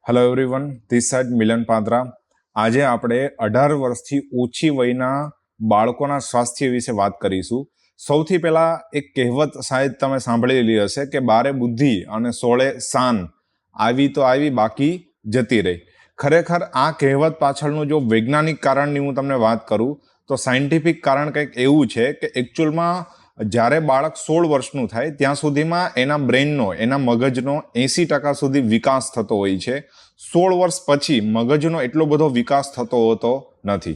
Hello everyone, this side મિલન પાત્રા. આજે આપણે 18 વર્ષથી ઓછી વયના બાળકોના સ્વાસ્થ્ય વિશે વાત કરીશું. સૌથી પહેલા એક કહેવત શાયદ તમે સાંભળેલી હશે કે 12 બુદ્ધિ અને 16 શાન, આવી તો આવી બાકી જતી રહી. ખરેખર આ કહેવત પાછળનું જો વૈજ્ઞાનિક કારણની હું તમને વાત કરું તો સાયન્ટિફિક કારણ કંઈક એવું છે કે એકચ્યુઅલમાં જ્યારે બાળક 16 વર્ષનું થાય ત્યાં સુધીમાં એના બ્રેઇનનો, એના મગજનો 80% સુધી વિકાસ થતો હોય છે. 16 વર્ષ પછી મગજનો એટલો બધો વિકાસ થતો હોતો નથી.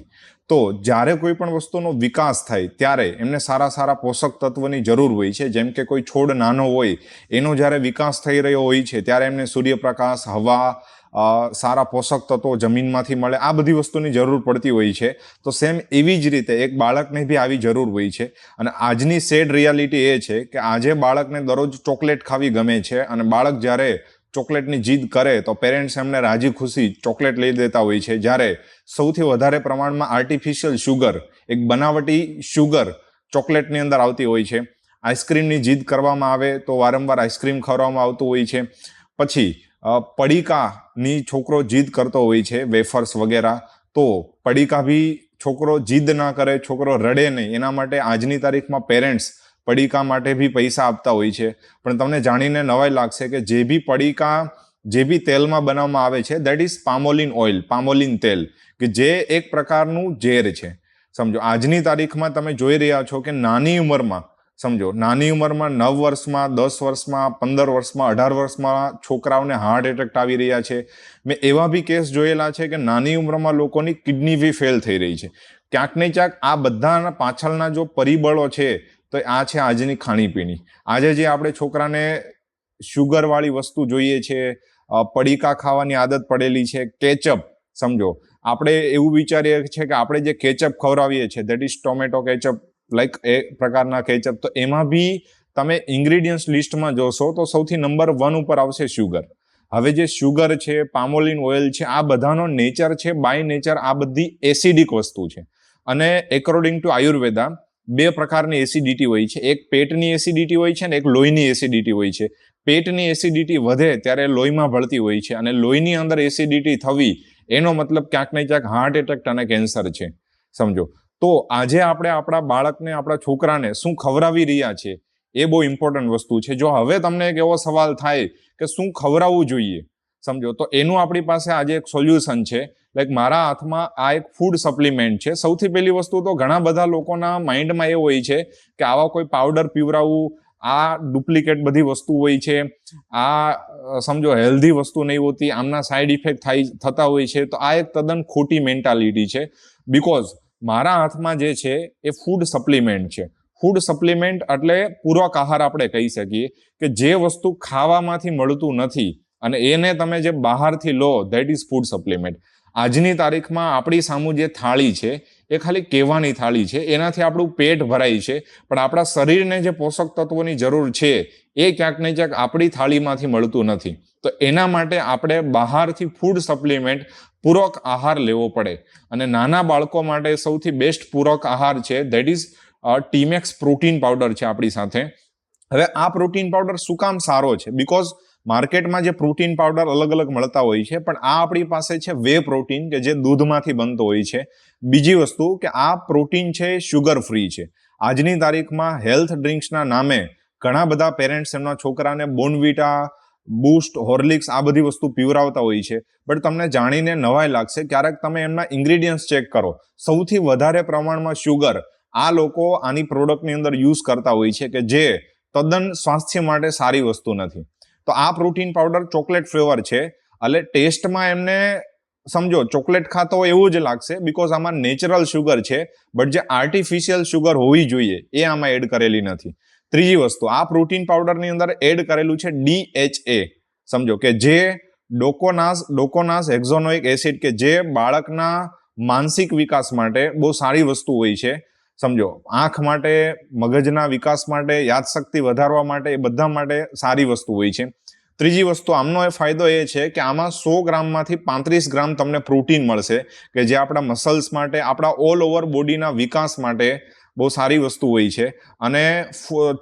તો જ્યારે કોઈ પણ વસ્તુનો વિકાસ થાય ત્યારે એમને સારા પોષક તત્વની જરૂર હોય છે. જેમ કે કોઈ છોડ નાનો હોય એનો જ્યારે વિકાસ થઈ રહ્યો હોય છે ત્યારે એમને સૂર્યપ્રકાશ, હવા, સારા પોષક તત્વો જમીનમાંથી મળે, આ બધી વસ્તુની જરૂર પડતી હોય છે. તો સેમ એવી જ રીતે એક બાળકને બી આવી જરૂર હોય છે. અને આજની સેડ રિયાલિટી એ છે કે આજે બાળકને દરરોજ ચોકલેટ ખાવી ગમે છે અને બાળક જ્યારે ચોકલેટની જીદ કરે તો પેરેન્ટ્સ એમને રાજી ખુશી ચોકલેટ લઈ દેતા હોય છે. જ્યારે સૌથી વધારે પ્રમાણમાં આર્ટિફિશિયલ શુગર, એક બનાવટી શુગર ચોકલેટની અંદર આવતી હોય છે. આઈસ્ક્રીમની જીદ કરવામાં આવે તો વારંવાર આઈસ્ક્રીમ ખવડાવવામાં આવતું હોય છે. પછી પડીકાની છોકરો જીદ કરતો હોય છે, વેફર્સ વગેરે, તો પડીકા બી છોકરો જીદ ના કરે, છોકરો રડે નહીં, એના માટે આજની તારીખમાં પેરેન્ટ્સ પડીકા માટે બી પૈસા આપતા હોય છે. પણ તમને જાણીને નવાઈ લાગશે કે જે બી પડીકા જે બી તેલમાં બનાવવામાં આવે છે that is palmolein oil, palmolein તેલ, કે જે એક પ્રકારનું ઝેર છે. સમજો આજની તારીખમાં તમે જોઈ રહ્યા છો કે નાની ઉંમરમાં 9 વર્ષમાં, 10 વર્ષમાં, 15 વર્ષમાં, 18 વર્ષમાં છોકરાઓને હાર્ટ એટેક આવી રહ્યા છે. મેં એવા બી કેસ જોયેલા છે કે નાની ઉંમરમાં લોકોની કિડની બી ફેલ થઈ રહી છે. ક્યાંક ને ક્યાંક આ બધા પાછળના જો પરિબળો છે તો આ છે આજની ખાણીપીણી. આજે જે આપણે છોકરાને શુગરવાળી વસ્તુ જોઈએ છે, પડીકા ખાવાની આદત પડેલી છે, કેચઅપ, સમજો આપણે એવું વિચારીએ છીએ કે આપણે જે કેચઅપ ખવડાવીએ છીએ that is tomato ketchup, like એ પ્રકારના કેચઅપ, તો એમાં બી તમે ઇન્ગ્રેડિયન્ટ્સ લિસ્ટમાં જોશો તો સૌથી નંબર 1 ઉપર આવશે શુગર. હવે જે શુગર છે, પામોલિન ઓઇલ છે, આ બધાનો નેચર છે, બાય નેચર આ બધી એસિડિક વસ્તુ છે. અને એકોર્ડિંગ ટુ આયુર્વેદા 2 પ્રકારની એસિડિટી હોય છે. એક પેટની એસિડિટી હોય છે અને એક લોહીની એસિડિટી હોય છે. પેટની એસિડિટી વધે ત્યારે લોહીમાં ભળતી હોય છે અને લોહીની અંદર એસિડિટી થવી એનો મતલબ ક્યાંક ને ક્યાંક હાર્ટ એટેક અને કેન્સર છે. સમજો. તો આજે આપણે આપણા બાળકને, આપણા છોકરાને શું ખવડાવી રહ્યા છે એ બહુ ઇમ્પોર્ટન્ટ વસ્તુ છે. જો હવે તમને એક એવો સવાલ થાય કે શું ખવડાવવું જોઈએ, સમજો, તો એનું આપણી પાસે આજે એક સોલ્યુશન છે. લાઈક મારા હાથમાં આ એક ફૂડ સપ્લિમેન્ટ છે. સૌથી પહેલી વસ્તુ તો ઘણા બધા લોકોના માઇન્ડમાં એ હોય છે કે આવા કોઈ પાવડર પીવડાવવું, આ ડુપ્લિકેટ બધી વસ્તુ હોય છે, આ સમજો હેલ્ધી વસ્તુ નહીં હોતી, આમના સાઈડ ઇફેક્ટ થતા હોય છે. તો આ એક તદ્દન ખોટી મેન્ટાલિટી છે. બીકોઝ મારા હાથમાં જે છે એ ફૂડ સપ્લિમેન્ટ છે. ફૂડ સપ્લિમેન્ટ એટલે પૂરક આહાર આપણે કહી શકીએ કે જે વસ્તુ ખાવામાંથી મળતું નથી અને એને તમે જે બહારથી લો ધેટ ઇઝ ફૂડ સપ્લિમેન્ટ. આજની તારીખમાં આપણી સામું જે થાળી છે એ ખાલી કહેવાની થાળી છે, એનાથી આપણું પેટ ભરાય છે, પણ આપણા શરીરને જે પોષક તત્વોની જરૂર છે એ ક્યાંક ને ક્યાંક આપણી થાળીમાંથી મળતું નથી. તો એના માટે આપણે બહારથી ફૂડ સપ્લિમેન્ટ, પૂરક આહાર લેવો પડે. અને નાના બાળકો માટે સૌથી બેસ્ટ પૂરક આહાર છે that is Timex protein powder છે આપણી સાથે. હવે આ પ્રોટીન પાવડર શું કામ સારો છે? બીકોઝ માર્કેટમાં જે પ્રોટીન પાવડર અલગ મળતા હોય છે, પણ આ આપણી પાસે છે વે પ્રોટીન કે જે દૂધમાંથી બનતો હોય છે. બીજી વસ્તુ કે આ પ્રોટીન છે શુગર ફ્રી છે. આજની તારીખમાં હેલ્થ ડ્રિંક્સના નામે ઘણા બધા પેરેન્ટ્સ એમના છોકરાને બોર્નવિટા, બૂસ્ટ, હોર્લિક્સ આ બધી વસ્તુ પીવરાવતા હોય છે. બટ તમને જાણીને નવાઈ લાગશે, ક્યારેક તમે એમના ઇન્ગ્રેડિયન્ટ્સ ચેક કરો, સૌથી વધારે પ્રમાણમાં શુગર આ લોકો આની પ્રોડક્ટની અંદર યુઝ કરતા હોય છે કે જે તદ્દન સ્વાસ્થ્ય માટે સારી વસ્તુ નથી. તો આ પ્રોટીન પાવડર ચોકલેટ ફ્લેવર છે, એટલે ટેસ્ટમાં એમને સમજો ચોકલેટ ખાતો હોય એવું જ લાગશે બીકોઝ આમાં નેચરલ શુગર છે, બટ જે આર્ટિફિશિયલ શુગર હોવી જોઈએ એ આમાં એડ કરેલી નથી. ત્રીજી વસ્તુ, આ પ્રોટીન પાવડરની અંદર એડ કરેલું છે DHA, સમજો, કે જે ડોકોનાઝ હેક્ઝોનોઇક એસિડ, કે જે બાળકના માનસિક વિકાસ માટે બહુ સારી વસ્તુ હોય છે. સમજો, આંખ માટે, મગજના વિકાસ માટે, યાદશક્તિ વધારવા માટે, એ બધા માટે સારી વસ્તુ હોય છે. ત્રીજી વસ્તુ, આમનો એ ફાયદો એ છે કે આમાં 100 ગ્રામમાંથી 35 ગ્રામ તમને પ્રોટીન મળશે કે જે આપણા મસલ્સ માટે, આપણા ઓલ ઓવર બોડીના વિકાસ માટે બહુ સારી વસ્તુ હોય છે. અને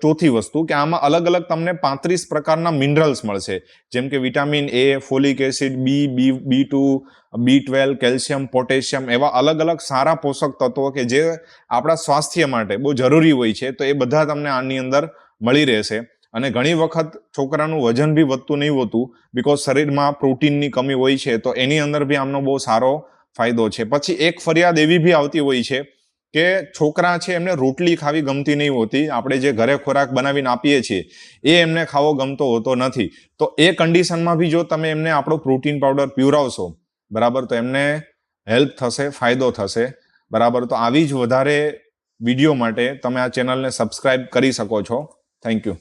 ચોથી વસ્તુ કે આમાં અલગ અલગ તમને 35 પ્રકારના મિનરલ્સ મળશે, જેમ કે vitamin A, folic acid, B2, B12, calcium, potassium, એવા અલગ અલગ સારા પોષક તત્વો કે જે આપણા સ્વાસ્થ્ય માટે બહુ જરૂરી હોય છે. તો એ બધા તમને આની અંદર મળી રહેશે. અને ઘણી વખત છોકરાનું વજન બી વધતું નહીં હોતું, બિકોઝ શરીરમાં પ્રોટીનની કમી હોય છે. તો એની અંદર બી આમનો બહુ સારો ફાયદો છે. પછી એક ફરિયાદ એવી બી આવતી હોય છે કે છોકરા છે એમને રોટલી ખાવી ગમતી નહીં હોતી, આપણે જે ઘરે ખોરાક બનાવીને આપીએ છીએ એ એમને ખાવો ગમતો હોતો નથી. તો એ કન્ડિશનમાં બી જો તમે એમને આપણો પ્રોટીન પાવડર પીવડાવશો, બરાબર, તો એમને હેલ્પ થશે, ફાયદો થશે, બરાબર. તો આવી જ વધારે વિડીયો માટે તમે આ ચેનલને સબસ્ક્રાઇબ કરી શકો છો. Thank you.